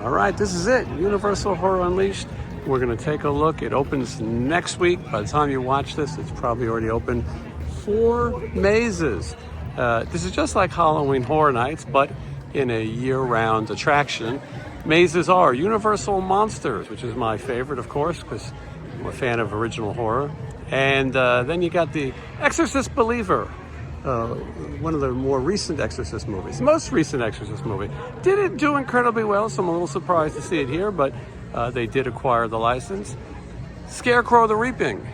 All right, this is it. Universal Horror Unleashed. We're going to take a look. It opens next week. By the time you watch this, it's probably already open. 4 mazes. This is just like Halloween Horror Nights, but in a year-round attraction. Mazes are Universal Monsters, which is my favorite, of course, because I'm a fan of original horror. And then you got the Exorcist Believer, one of the more recent Exorcist movies. The most recent Exorcist movie. Didn't do incredibly well, so I'm a little surprised to see it here, but they did acquire the license. Scarecrow the Reaping.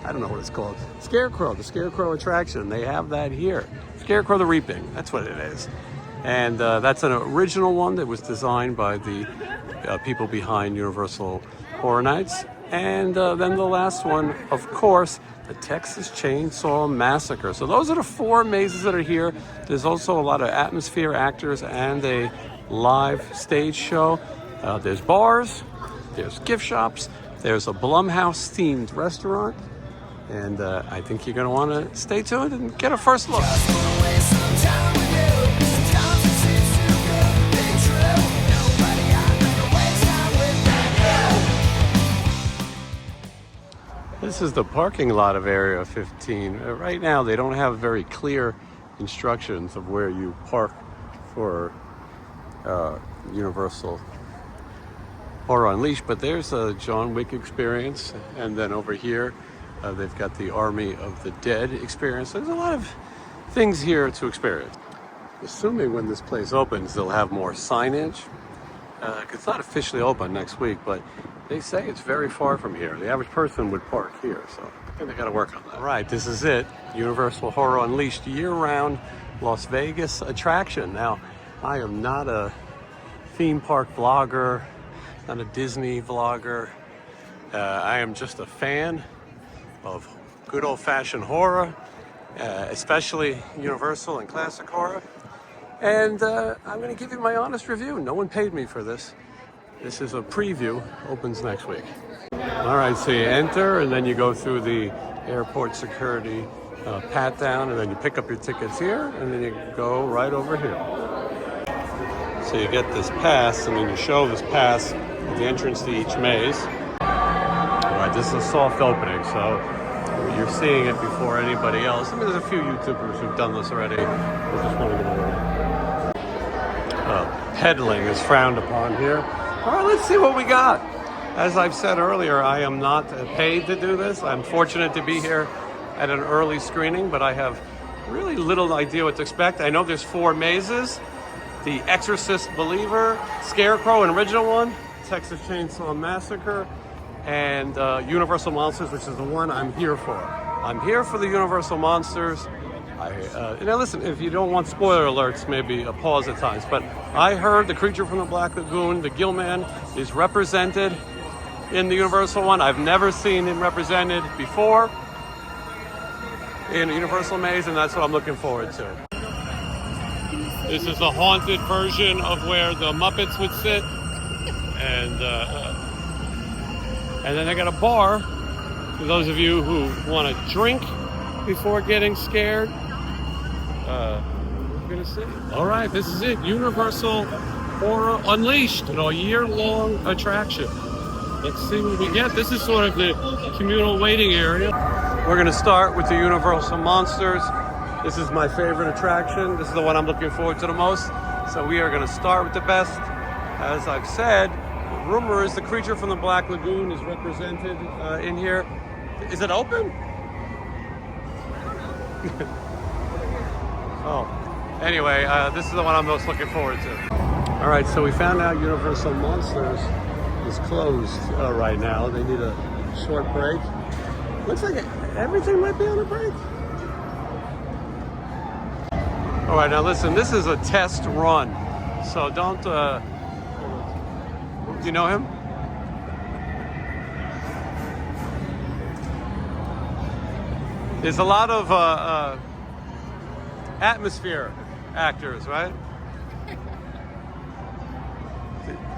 I don't know what it's called. Scarecrow, the Scarecrow attraction. They have that here. Scarecrow the Reaping, that's what it is. And that's an original one that was designed by the people behind Universal Horror Nights. And then the last one, of course, the Texas Chainsaw Massacre. So those are the 4 mazes that are here. There's also a lot of atmosphere actors and a live stage show. There's bars, there's gift shops, there's a Blumhouse-themed restaurant. And I think you're going to want to stay tuned and get a first look. This is the parking lot of Area 15. Right now, they don't have very clear instructions of where you park for Universal Horror Unleashed, but there's a John Wick experience, and then over here, they've got the Army of the Dead experience. There's a lot of things here to experience. Assuming when this place opens, they'll have more signage. It's not officially open next week, but they say it's very far from here. The average person would park here, so I think they got to work on that. All right, this is it. Universal Horror Unleashed, year-round Las Vegas attraction. Now, I am not a theme park vlogger, not a Disney vlogger. I am just a fan of good old-fashioned horror, especially Universal and classic horror. And I'm going to give you my honest review. No one paid me for this. This is a preview. Opens next week. All right, so you enter, and then you go through the airport security pat down, and then you pick up your tickets here, and then you go right over here. So you get this pass, and then you show this pass at the entrance to each maze. All right, this is a soft opening, so you're seeing it before anybody else. I mean, there's a few YouTubers who've done this already. I just want to get over. Peddling is frowned upon here. All right, let's see what we got. As I've said earlier, I am not paid to do this. I'm fortunate to be here at an early screening, but I have really little idea what to expect. I know there's 4 mazes. The Exorcist Believer, Scarecrow, an original one, Texas Chainsaw Massacre, and Universal Monsters, which is the one I'm here for. I'm here for the Universal Monsters. Now listen, if you don't want spoiler alerts, maybe a pause at times, but I heard the creature from the Black Lagoon, the Gillman, is represented in the Universal one. I've never seen him represented before in a Universal maze, and that's what I'm looking forward to. This is a haunted version of where the Muppets would sit, and then they got a bar for those of you who want to drink before getting scared. We're gonna see. All right, this is it. Universal Horror Unleashed, a year-long attraction. Let's see what we get. This is sort of the communal waiting area. We're gonna start with the Universal Monsters. This is my favorite attraction. This is the one I'm looking forward to the most. So we are gonna start with the best. As I've said, the rumor is the creature from the Black Lagoon is represented in here. Is it open? Oh, anyway, this is the one I'm most looking forward to. All right, so we found out Universal Monsters is closed right now. They need a short break. Looks like everything might be on a break. All right, now listen, this is a test run, so don't, do you know him? There's a lot of atmosphere actors, right?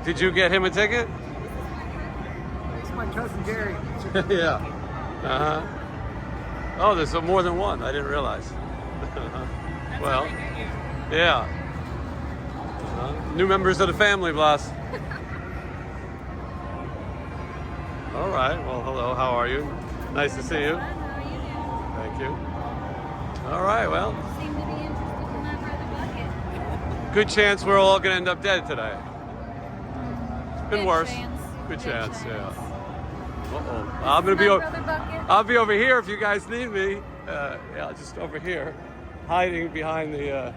Did you get him a ticket? It's my cousin Gary. Yeah. Uh-huh. Oh, there's more than one. I didn't realize. Well, yeah. Uh-huh. New members of the family, Blas. All right. Well, hello. How are you? Nice to see you. How are you doing? Thank you. All right. Well, Seem to be interested in my brother Bucket. good chance we're all gonna end up dead today. It's been Good worse. chance. Good chance. Yeah. Uh-oh. Bucket. I'll be over here if you guys need me. Yeah, just over here, hiding behind the.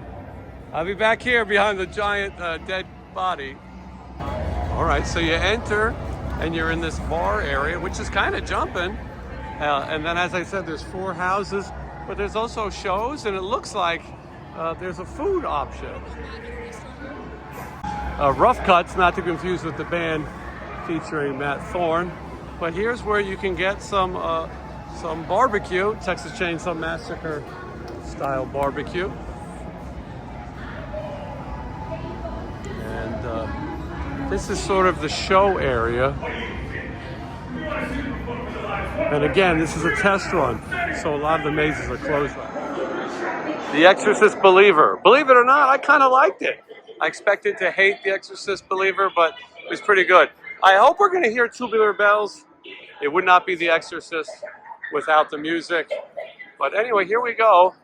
I'll be back here behind the giant dead body. All right, so you enter, and you're in this bar area, which is kind of jumping. And then, as I said, there's 4 houses, but there's also shows, and it looks like there's a food option. Rough Cuts, not to confuse with the band featuring Matt Thorne. But here's where you can get some barbecue, Texas Chainsaw Massacre style barbecue. And this is sort of the show area. And again, this is a test run, so a lot of the mazes are closed right now. The Exorcist Believer. Believe it or not, I kind of liked it. I expected to hate The Exorcist Believer, but it was pretty good. I hope we're going to hear Tubular Bells. It would not be The Exorcist without the music. But anyway, here we go.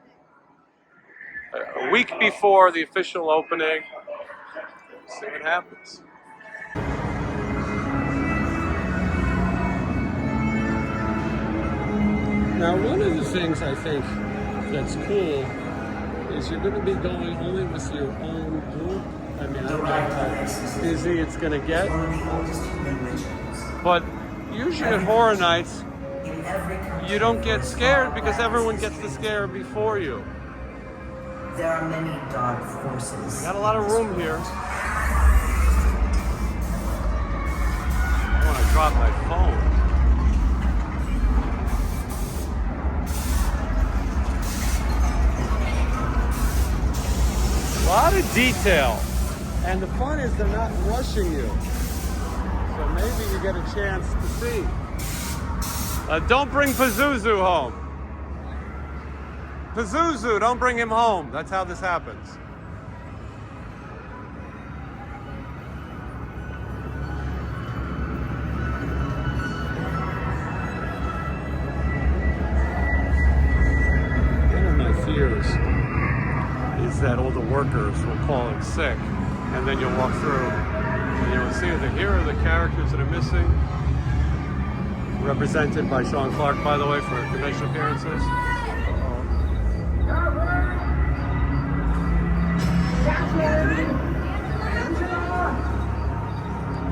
A week before the official opening. Let's see what happens. Now, one of the things I think that's cool is you're going to be going only with your own group. I mean, I don't know how busy it's going to get. But usually at horror nights, you don't get scared because everyone gets to scare before you. There are many dark forces. Got a lot of room here. I want to drop my phone. A lot of detail. And the fun is they're not rushing you. So maybe you get a chance to see. Don't bring Pazuzu home. Pazuzu, don't bring him home. That's how this happens. One of my fears is that all the workers will call in sick, and then you'll walk through and you'll see that here are the characters that are missing. Represented by Sean Clark, by the way, for convention appearances.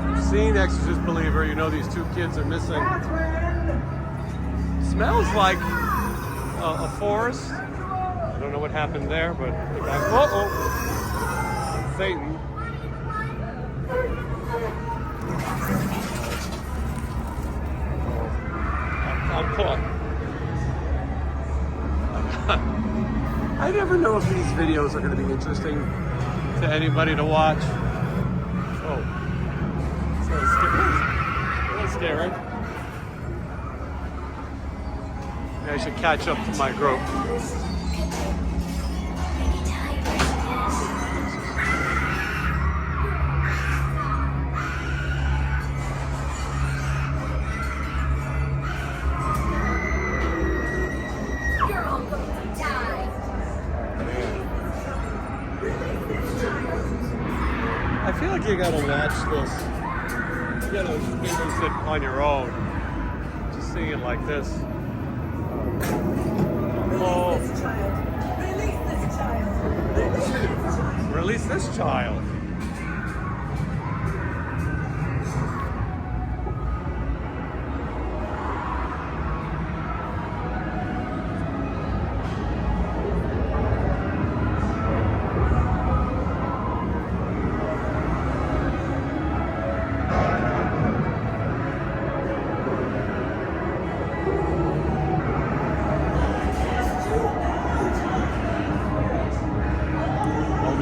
If you've seen Exorcist Believer, you know these 2 kids are missing. Smells like a forest. I don't know what happened there, but the guy, Satan. I'm caught. I never know if these videos are going to be interesting to anybody to watch. Oh, it's a little scary. Maybe I should catch up to my group. I feel like you gotta watch this. You gotta witness it on your own. Just seeing it like this. Oh. Release this child.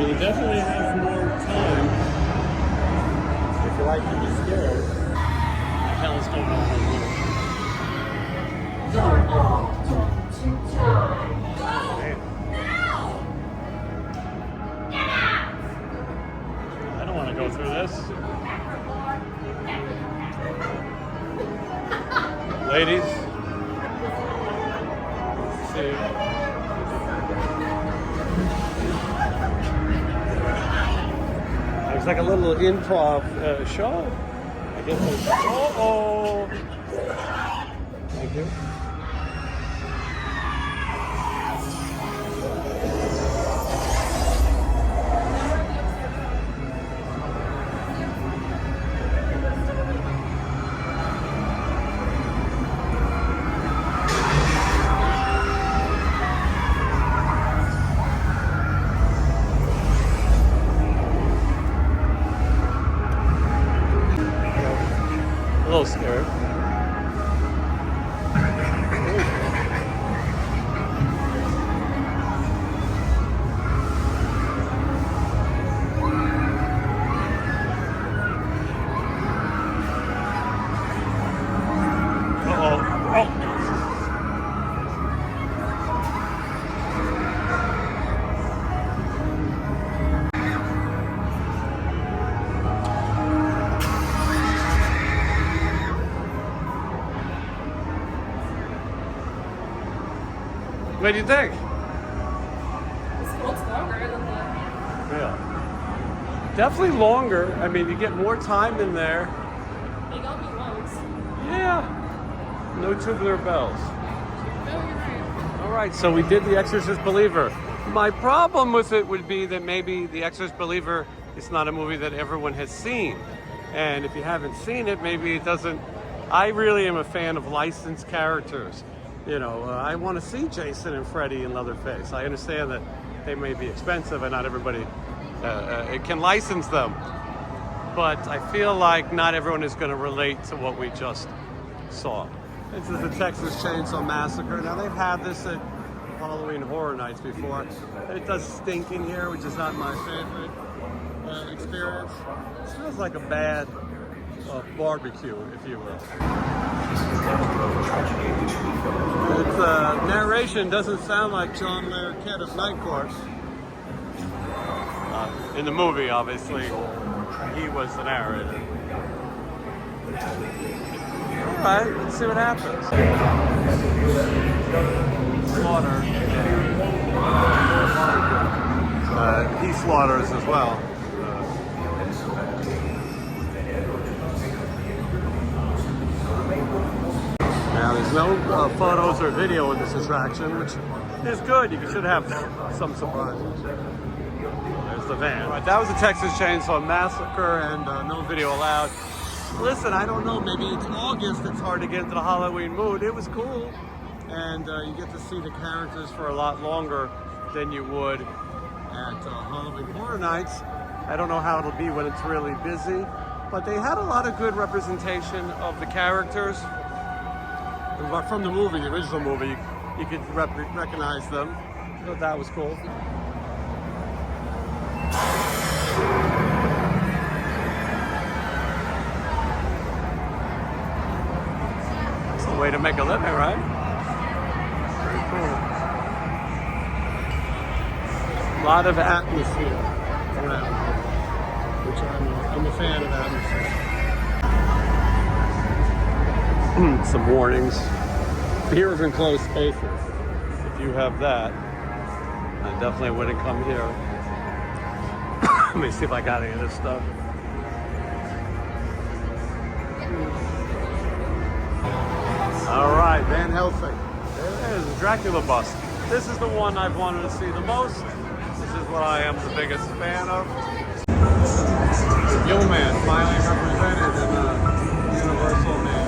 You definitely have more time if you like to be scared. What the hell is going on here? You're all doomed to die. Man. I don't Want to go through this? Ladies? Let's see. It's like a little improv show. I guess it's, oh. Thank you. A little scared. What do you think? This looks longer than the... Yeah. Definitely longer. I mean, you get more time in there. They got me once. Yeah. No tubular bells. No, you're right. All right, so we did The Exorcist Believer. My problem with it would be that maybe The Exorcist Believer is not a movie that everyone has seen. And if you haven't seen it, maybe it doesn't... I really am a fan of licensed characters. You know, I want to see Jason and Freddy and Leatherface. I understand that they may be expensive and not everybody can license them. But I feel like not everyone is going to relate to what we just saw. This is the Texas Chainsaw Massacre. Now, they've had this at Halloween Horror Nights before. It does stink in here, which is not my favorite experience. It smells like a bad barbecue, if you will. Its narration doesn't sound like John Larroquette of Night Court. In the movie, obviously, he was the narrator. All right, let's see what happens. Slaughter. He slaughters as well. Now, there's no photos or video in this attraction, which is good. You should have some surprises. There's the van. All right, that was the Texas Chainsaw Massacre, and no video allowed. Listen, I don't know. Maybe it's August. It's hard to get into the Halloween mood. It was cool, and you get to see the characters for a lot longer than you would at Halloween Horror Nights. I don't know how it'll be when it's really busy, but they had a lot of good representation of the characters. From the movie, the original movie, you could recognize them. I thought that was cool. It's a way to make a living, right? Very cool. A lot of atmosphere around, which I'm a fan of atmosphere. Some warnings. Here is enclosed spaces. If you have that, I definitely wouldn't come here. Let me see if I got any of this stuff. All right, Van Helsing. There it is, the Dracula bust. This is the one I've wanted to see the most. This is what I am the biggest fan of. Gilman finally represented in a Universal name.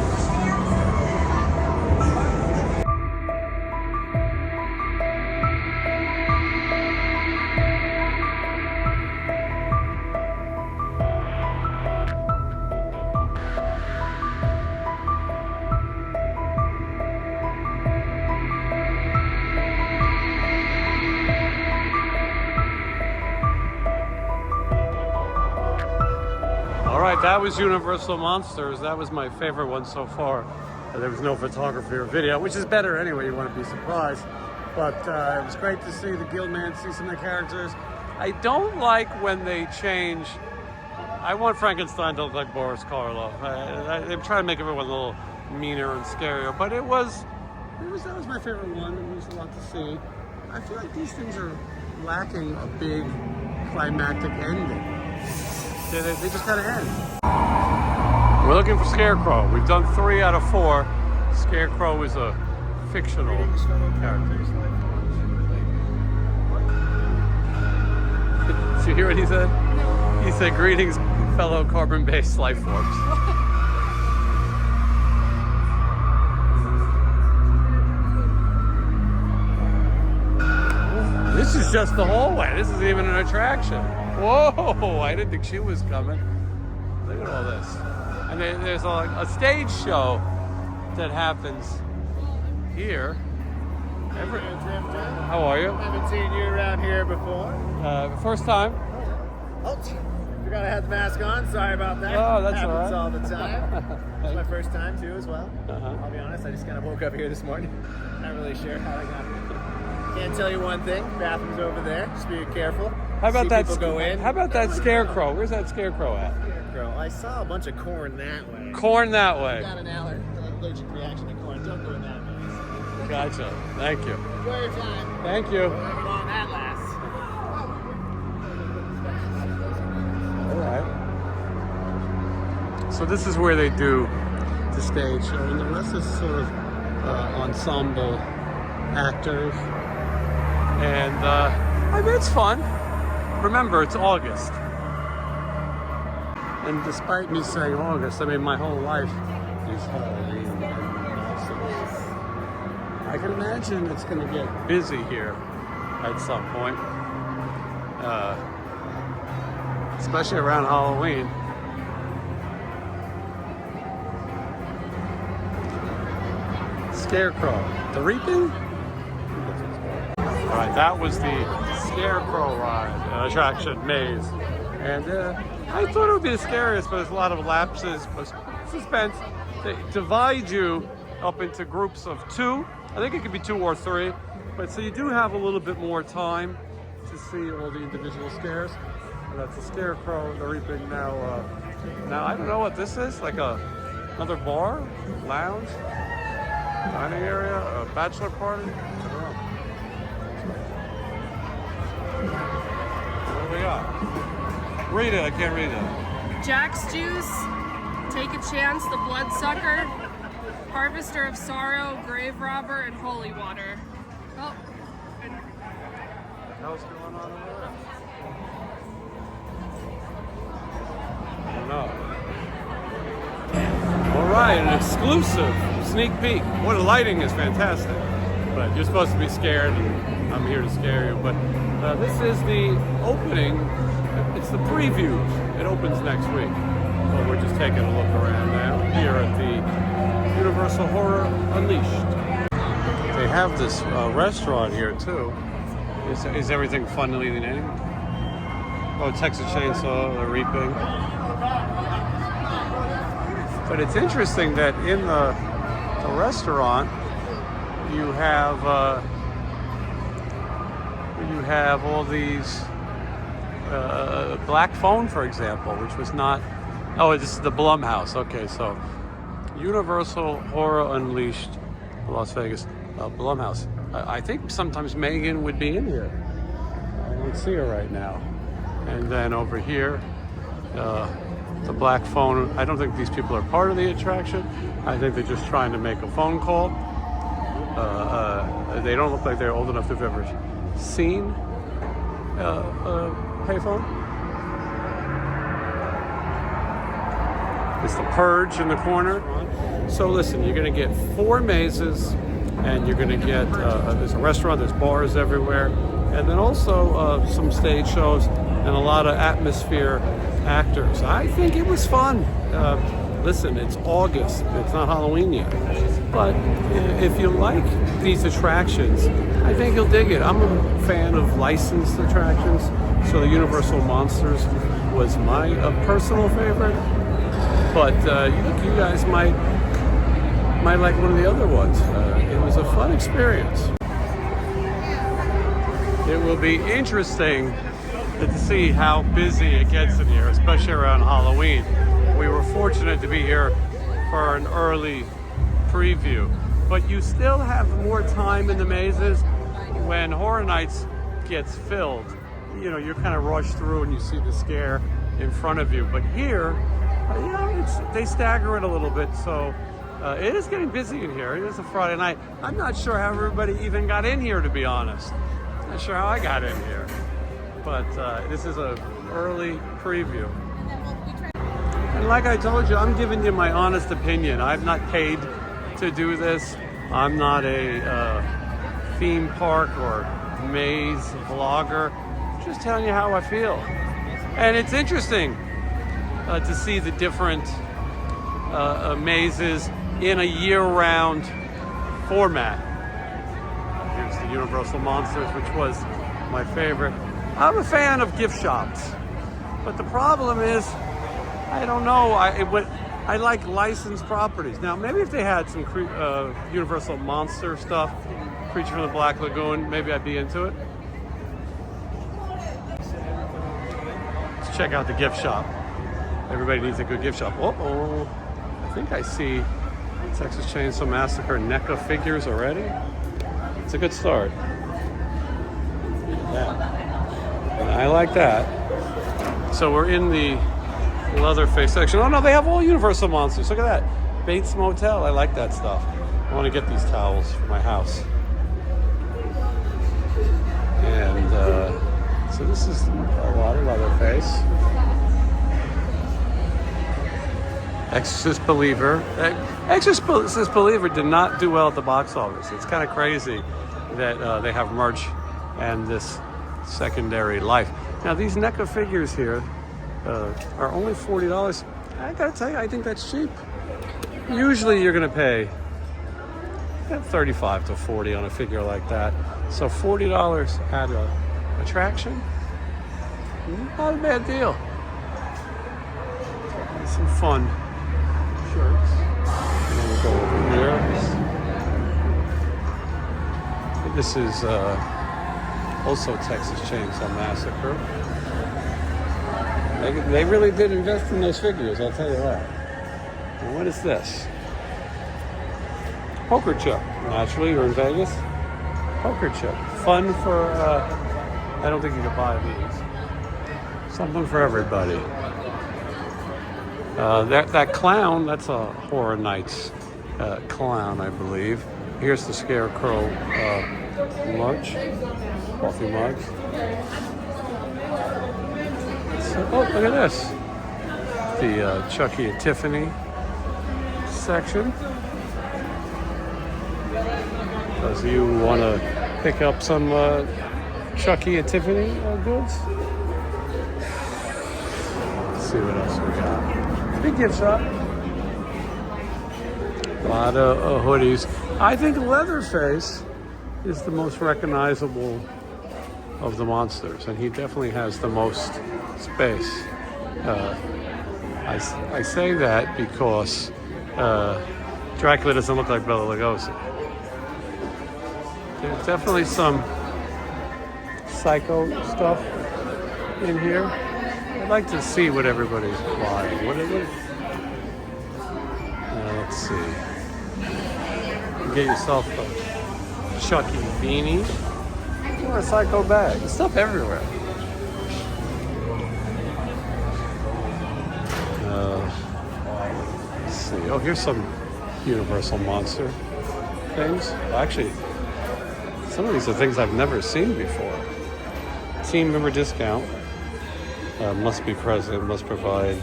That was Universal Monsters. That was my favorite one so far. There was no photography or video, which is better anyway. You want to be surprised. But it was great to see the Guildman, see some of the characters. I don't like when they change I want Frankenstein to look like Boris Karloff. I'm trying to make everyone a little meaner and scarier, but that was my favorite one. It was a lot to see. I feel like these things are lacking a big climactic ending. They just kind of end. We're looking for Scarecrow. We've done 3 out of 4. Scarecrow is a fictional character. Did you hear what he said? No. He said, "Greetings, fellow carbon-based life forms." This is just the hallway. This isn't even an attraction. Whoa, I didn't think she was coming. Look at all this. And there's a stage show that happens here. How are you? Haven't seen you around here before. First time. Oh, forgot I had the mask on. Sorry about that. Oh, that's all right. Happens all the time. It's my first time too, as well. I'll be honest. I just kind of woke up here this morning. Not really sure how I got here. Can't tell you one thing. Bathroom's over there. Just be careful. How about that? People go in. How about that Scarecrow? Where's that Scarecrow at? Scarecrow. I saw a bunch of corn that way. Corn that way. I got an allergic reaction to corn. Don't go in that way. Gotcha. Thank you. Enjoy your time. Thank you. However long that lasts. All right. So this is where they do the stage show, and the rest is sort of ensemble actors. And I mean, it's fun. Remember, it's August. And despite me saying August, I mean, my whole life is Halloween. I can imagine it's going to get busy here at some point, especially around Halloween. Scarecrow, the Reaping? All right, that was the Scarecrow ride, attraction, maze. And I thought it would be the scariest, but there's a lot of lapses, suspense. They divide you up into groups of 2. I think it could be 2 or 3, but so you do have a little bit more time to see all the individual scares. And that's the Scarecrow, the Reaping. Now I don't know what this is, like another bar, lounge, dining area, a bachelor party. I don't know. What do we got? Read it. I can't read it. Jack's Juice, Take a Chance, The Bloodsucker, Harvester of Sorrow, Grave Robber, and Holy Water. Oh, and What the hell's going on over there? I don't know. All right, an exclusive sneak peek. What the lighting is fantastic. But you're supposed to be scared, and I'm here to scare you. But this is the opening. It's the preview. It opens next week. But we're just taking a look around now here at the Universal Horror Unleashed. They have this restaurant here too. Is everything funnily the name? Oh, Texas Chainsaw, the Reaping. But it's interesting that in the restaurant you have all these Black Phone, for example, which was not. Oh, this is the Blumhouse. Okay, so Universal Horror Unleashed, Las Vegas, Blumhouse. I think sometimes Megan would be in here. I don't see her right now. And then over here, the Black Phone. I don't think these people are part of the attraction. I think they're just trying to make a phone call. They don't look like they're old enough to have ever seen a payphone. It's the Purge in the corner. So listen, you're going to get 4 mazes, and you're going to get, there's a restaurant, there's bars everywhere, and then also some stage shows and a lot of atmosphere actors. I think it was fun. Listen, it's August, it's not Halloween yet. But if you like these attractions, I think you'll dig it. I'm a fan of licensed attractions, so the Universal Monsters was my personal favorite. But you guys might like one of the other ones. It was a fun experience. It will be interesting to see how busy it gets in here, especially around Halloween. We were fortunate to be here for an early preview, but you still have more time in the mazes. When Horror Nights gets filled, you know, you're kind of rushed through and you see the scare in front of you. But here, you know, they stagger it a little bit, so it is getting busy in here. It is a Friday night. I'm not sure how everybody even got in here, to be honest. Not sure how I got in here. But this is an early preview. And like I told you, I'm giving you my honest opinion. I've not paid to do this. I'm not a theme park or maze vlogger. Just telling you how I feel. And it's interesting to see the different mazes in a year-round format. Here's the Universal Monsters, which was my favorite. I'm a fan of gift shops, but the problem is, I don't know, I like licensed properties. Now, maybe if they had some Universal Monster stuff, Creature from the Black Lagoon, maybe I'd be into it. Let's check out the gift shop. Everybody needs a good gift shop. Uh-oh, I think I see Texas Chainsaw Massacre NECA figures already. It's a good start. Yeah. And I like that. So we're in the Leatherface section. Oh no, they have all Universal Monsters. Look at that. Bates Motel. I like that stuff. I want to get these towels for my house. And so this is a lot of Leatherface. Exorcist Believer. Exorcist Believer did not do well at the box office. It's kind of crazy that they have merch and this secondary life. Now these NECA figures here are only $40. I gotta tell you, I think that's cheap. Usually you're gonna pay $35 to $40 on a figure like that. So $40 at an attraction, not a bad deal. Some fun shirts. And then we'll go over here. This is also Texas Chainsaw Massacre. They really did invest in those figures, I'll tell you that. And what is this? Poker chip. Naturally, you're in Vegas. Poker chip. Fun for, I don't think you can buy these. Something for everybody. That clown, that's a Horror Nights clown, I believe. Here's the Scarecrow lunch. Coffee mugs. So, oh, look at this. The Chucky and Tiffany section. Those of you who want to pick up some Chucky and Tiffany goods. Let's see what else we got. Big gift shop. A lot of hoodies. I think Leatherface is the most recognizable of the monsters, and he definitely has the most space. I say that because Dracula doesn't look like Bela Lugosi. There's definitely some psycho stuff in here. I'd like to see what everybody's buying. What is it? Let's see. Get yourself a Chucky beanie or a psycho bag. There's stuff everywhere. Let's see. Oh, here's some Universal Monster things. Well, actually, some of these are things I've never seen before. Team member discount. Must be present, must provide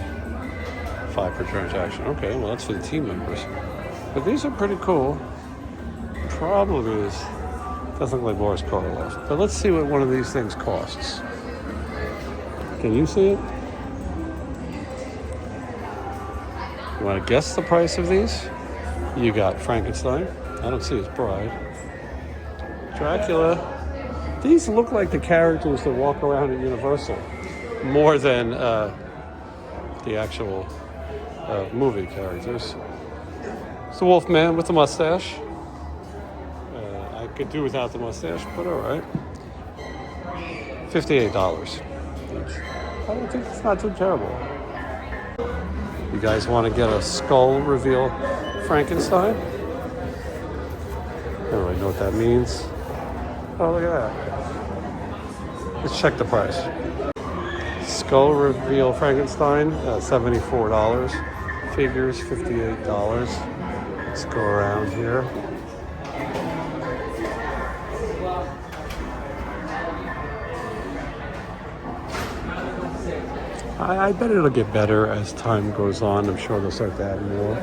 5 per transaction. Okay, well that's for the team members. But these are pretty cool. Problem is, doesn't look like Boris Karloff. But let's see what one of these things costs. Can you see it? You want to guess the price of these? You got Frankenstein. I don't see his bride. Dracula. These look like the characters that walk around at Universal more than the actual movie characters. It's the Wolfman with the mustache. I could do without the mustache, but all right. $58. each. I don't think it's not too terrible. You guys want to get a skull reveal Frankenstein? I don't really know what that means. Oh, look at that. Let's check the price. Skull reveal Frankenstein, $74. Figures, $58. Let's go around here. I bet it'll get better as time goes on. I'm sure they'll start to add more.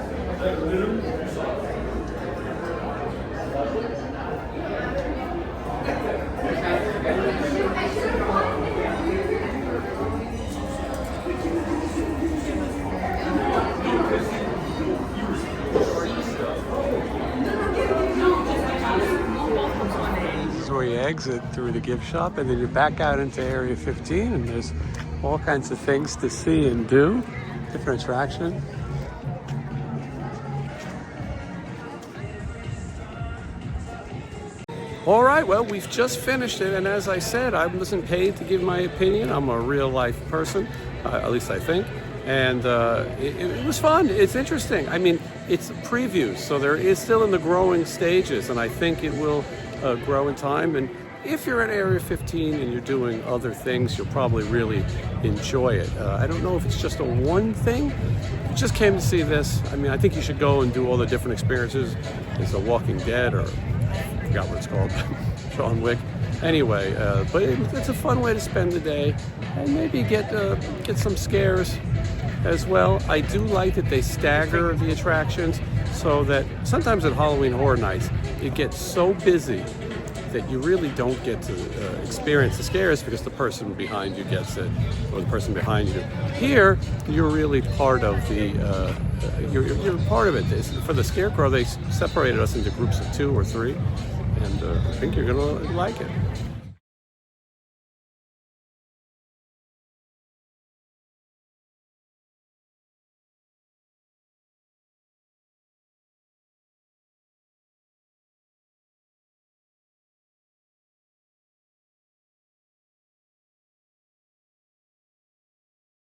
This is where you exit through the gift shop, and then you back out into Area 15, and there's all kinds of things to see and do, different attraction. All right, well, we've just finished it, and as I said, I wasn't paid to give my opinion. I'm a real life person, at least I think, and it was fun. It's interesting. I mean, it's previews, so there is still in the growing stages, and I think it will grow in time. And if you're at Area 15 and you're doing other things, you'll probably really enjoy it. I don't know if it's just a one thing. If you just came to see this, I mean, I think you should go and do all the different experiences. It's a Walking Dead, or I forgot what it's called, John Wick. Anyway, but it's a fun way to spend the day, and maybe get some scares as well. I do like that they stagger the attractions, so that sometimes at Halloween Horror Nights, it gets so busy that you really don't get to experience the scares because the person behind you gets it, or the person behind you. Here, you're really part of the, you're part of it. For the Scarecrow, they separated us into groups of 2 or 3, and I think you're gonna like it.